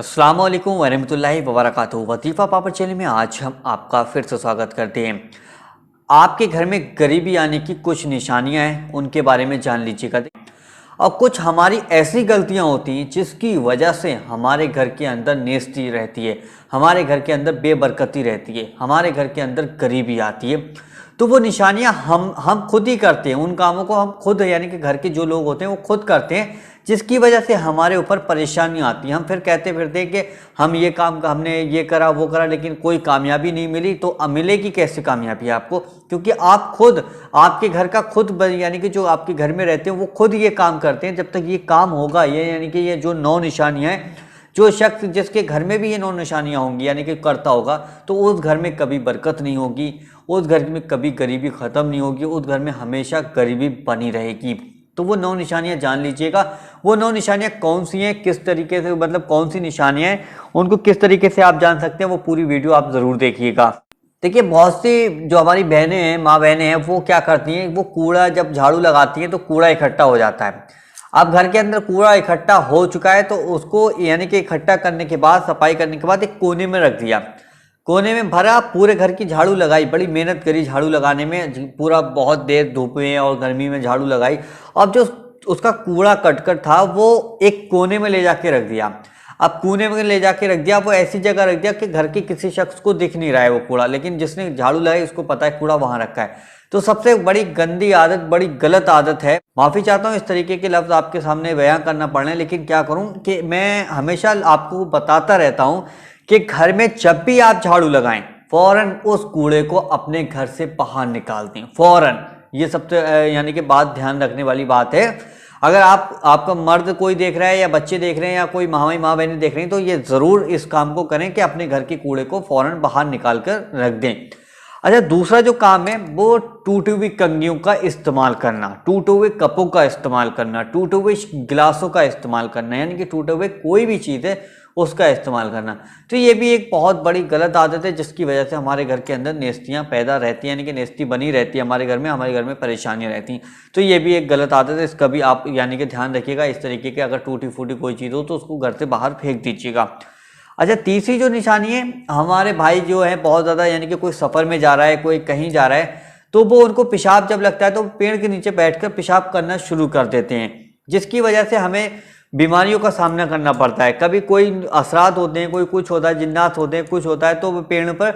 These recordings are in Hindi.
अस्सलाम वालेकुम वरहमतुल्लाहि वबरकातुहू। वजीफ़ा पापड़ चैनल में आज हम आपका फिर से स्वागत करते हैं। आपके घर में गरीबी आने की कुछ निशानियां हैं, उनके बारे में जान लीजिएगा। और कुछ हमारी ऐसी गलतियां होती हैं जिसकी वजह से हमारे घर के अंदर नेस्ती रहती है, हमारे घर के अंदर बेबरकती रहती है, हमारे घर के अंदर गरीबी आती है। तो वो निशानियां हम खुद ही करते हैं, उन कामों को हम खुद यानी कि घर के जो लोग होते हैं वो खुद करते हैं, जिसकी वजह से हमारे ऊपर परेशानी आती है। हम फिर कहते फिरते हैं कि हम ये काम हमने ये करा वो करा, लेकिन कोई कामयाबी नहीं मिली। तो मिलेगी कैसे कामयाबी आपको? क्योंकि आप खुद आपके घर का खुद यानी कि जो आपके घर में रहते हैं वो खुद ये काम करते हैं। जब तक ये काम होगा, ये यानी कि ये जो 9 निशानियाँ हैं, जो शख्स जिसके घर में भी ये 9 निशानियाँ होंगी यानी कि करता होगा, तो उस घर में कभी बरकत नहीं होगी, उस घर में कभी गरीबी ख़त्म नहीं होगी, उस घर में हमेशा गरीबी बनी रहेगी। तो वो 9 निशानियाँ जान लीजिएगा। वो 9 निशानियाँ कौन सी हैं, किस तरीके से, मतलब कौन सी निशानियाँ हैं, उनको किस तरीके से आप जान सकते हैं, वो पूरी वीडियो आप ज़रूर देखिएगा। देखिए, बहुत सी जो हमारी बहनें हैं, माँ बहनें हैं, वो क्या करती हैं, वो कूड़ा जब झाड़ू लगाती हैं तो कूड़ा इकट्ठा हो जाता है। अब घर के अंदर कूड़ा इकट्ठा हो चुका है तो उसको यानी कि इकट्ठा करने के बाद, सफाई करने के बाद एक कोने में रख दिया, कोने में भरा, पूरे घर की झाड़ू लगाई, बड़ी मेहनत करी झाड़ू लगाने में, पूरा बहुत देर धूप में और गर्मी में झाड़ू लगाई। अब जो उसका कूड़ा कटकर था वो एक कोने में ले जाके रख दिया। अब कोने में ले जाके रख दिया, वो ऐसी जगह रख दिया कि घर के किसी शख्स को दिख नहीं रहा है वो कूड़ा, लेकिन जिसने झाड़ू लगाई उसको पता है कूड़ा वहां रखा है। तो सबसे बड़ी गंदी आदत, बड़ी गलत आदत है। माफ़ी चाहता हूँ इस तरीके के लफ्ज़ आपके सामने बयां करना पड़ रहे हैं, लेकिन क्या करूँ कि मैं हमेशा आपको बताता रहता हूँ कि घर में जब भी आप झाड़ू लगाएं, फौरन उस कूड़े को अपने घर से बाहर निकाल दें, फौरन। ये सबसे यानी कि बात ध्यान रखने वाली बात है। अगर आपका मर्द कोई देख रहा है या बच्चे देख रहे हैं या कोई माँ बहनें देख रही हैं, तो ये ज़रूर इस काम को करें कि अपने घर के कूड़े को फौरन बाहर निकाल कर रख दें। अच्छा, दूसरा जो काम है वो टूटी हुई कंघियों का इस्तेमाल करना, टूटे हुए कपों का इस्तेमाल करना, टूटे हुए गिलासों का इस्तेमाल करना, यानी कि टूटे हुए कोई भी चीज़ है उसका इस्तेमाल करना। तो ये भी एक बहुत बड़ी गलत आदत है, जिसकी वजह से हमारे घर के अंदर नेस्तियाँ पैदा रहती हैं, यानी कि नेस्ती बनी रहती है हमारे घर में परेशानियाँ रहती हैं। तो ये भी एक गलत आदत है, इसका भी आप यानी कि ध्यान रखिएगा। इस तरीके के अगर टूटी फूटी कोई चीज़ हो तो उसको घर से बाहर फेंक दीजिएगा। अच्छा, तीसरी जो निशानी है, हमारे भाई जो है बहुत ज़्यादा यानी कि कोई सफ़र में जा रहा है, कोई कहीं जा रहा है, तो वो उनको पेशाब जब लगता है तो पेड़ के नीचे बैठकर पेशाब करना शुरू कर देते हैं, जिसकी वजह से हमें बीमारियों का सामना करना पड़ता है। कभी कोई असरात होते हैं, कोई कुछ होता है, जिन्नात होते हैं, कुछ होता है, तो वो पेड़ पर,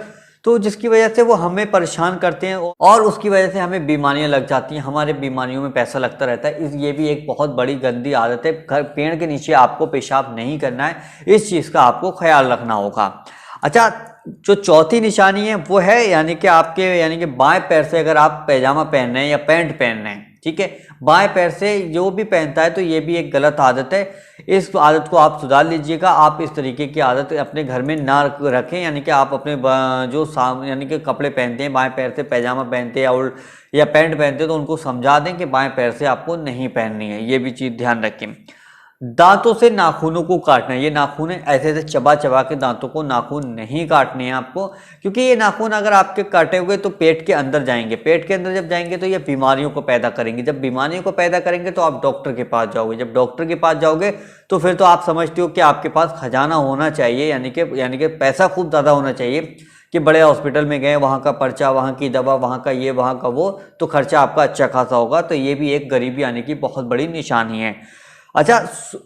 तो जिसकी वजह से वो हमें परेशान करते हैं और उसकी वजह से हमें बीमारियां लग जाती हैं, हमारे बीमारियों में पैसा लगता रहता है। ये भी एक बहुत बड़ी गंदी आदत है। घर पेड़ के नीचे आपको पेशाब नहीं करना है, इस चीज़ का आपको ख्याल रखना होगा। अच्छा, जो चौथी निशानी है वो है यानी कि आपके यानी कि बाएं पैर से अगर आप पैजामा पहन रहे हैं या पैंट पहन रहे हैं, ठीक है, बाएं पैर से जो भी पहनता है, तो ये भी एक गलत आदत है। इस आदत को आप सुधार लीजिएगा। आप इस तरीके की आदत अपने घर में ना रखें, यानी कि आप अपने जो यानी कि कपड़े पहनते हैं, बाएं पैर से पैजामा पहनते हैं और या पैंट पहनते हैं, तो उनको समझा दें कि बाएं पैर से आपको नहीं पहननी है। ये भी चीज़ ध्यान रखें। दांतों से नाखूनों को काटना है, ये नाखून ऐसे ऐसे चबा चबा के दांतों को नाखून नहीं काटने हैं आपको, क्योंकि ये नाखून अगर आपके काटे हुए तो पेट के अंदर जाएंगे, पेट के अंदर जब जाएंगे तो ये बीमारियों को पैदा करेंगे, जब बीमारियों को पैदा करेंगे तो आप डॉक्टर के पास जाओगे, जब डॉक्टर के पास जाओगे तो फिर तो आप समझते हो कि आपके पास खजाना होना चाहिए, यानी कि पैसा खूब ज़्यादा होना चाहिए कि बड़े हॉस्पिटल में गए, वहाँ का पर्चा, वहाँ की दवा, वहाँ का ये, वहाँ का वो, तो खर्चा आपका अच्छा खासा होगा। तो ये भी एक गरीबी आने की बहुत बड़ी निशानी है। अच्छा,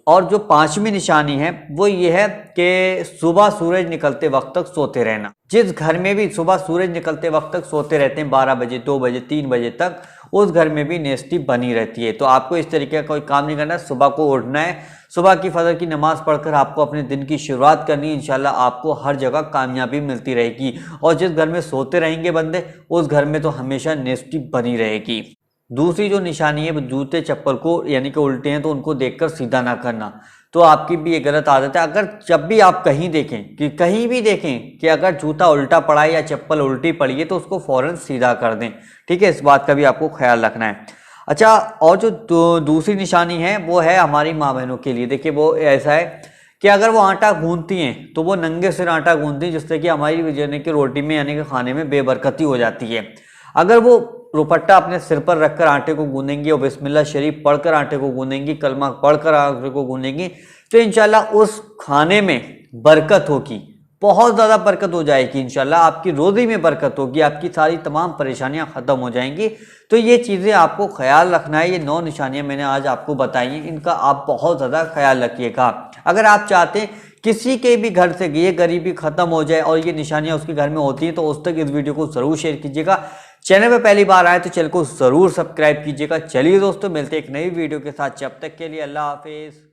और जो पांचवी निशानी है वो ये है कि सुबह सूरज निकलते वक्त तक सोते रहना। जिस घर में भी सुबह सूरज निकलते वक्त तक सोते रहते हैं, 12 बजे, 2 बजे, 3 बजे तक, उस घर में भी नेस्ती बनी रहती है। तो आपको इस तरीके का कोई काम नहीं करना है, सुबह को उठना है, सुबह की फजर की नमाज पढ़कर आपको अपने दिन की शुरुआत करनी है। इंशाल्लाह आपको हर जगह कामयाबी मिलती रहेगी। और जिस घर में सोते रहेंगे बंदे, उस घर में तो हमेशा नेस्ती बनी रहेगी। दूसरी जो निशानी है, जूते चप्पल को यानी कि उल्टे हैं तो उनको देखकर सीधा ना करना, तो आपकी भी ये गलत आदत है। अगर जब भी आप कहीं देखें कि कहीं भी देखें कि अगर जूता उल्टा पड़ा है या चप्पल उल्टी पड़ी है, तो उसको फौरन सीधा कर दें, ठीक है, इस बात का भी आपको ख्याल रखना है। अच्छा, और जो दूसरी निशानी है वो है हमारी माँ बहनों के लिए। देखिए, वो ऐसा है कि अगर वो आटा गूंथती हैं तो वो नंगे सिर आटा गूंथती हैं, जिससे कि हमारी यानी कि रोटी में यानी कि खाने में बेबरकती हो जाती है। अगर वो दुपट्टा अपने सिर पर रखकर आटे को गूंदेंगी और बिस्मिल्लाह शरीफ पढ़कर आटे को गूंदेंगी, कलमा पढ़कर आटे को गूंदेंगी, तो इंशाल्लाह उस खाने में बरकत होगी, बहुत ज़्यादा बरकत हो जाएगी इंशाल्लाह। आपकी रोज़ी में बरकत होगी, आपकी सारी तमाम परेशानियां ख़त्म हो जाएंगी। तो ये चीज़ें आपको ख्याल रखना है। ये 9 निशानियां मैंने आज आपको बताई हैं, इनका आप बहुत ज़्यादा ख्याल रखिएगा। अगर आप चाहते हैं किसी के भी घर से ये गरीबी ख़त्म हो जाए और ये निशानियां उसके घर में होती हैं, तो उस तक इस वीडियो को ज़रूर शेयर कीजिएगा। चैनल पर पहली बार आए तो चैनल को ज़रूर सब्सक्राइब कीजिएगा। चलिए दोस्तों, मिलते हैं एक नई वीडियो के साथ। जब तक के लिए अल्लाह हाफिज़।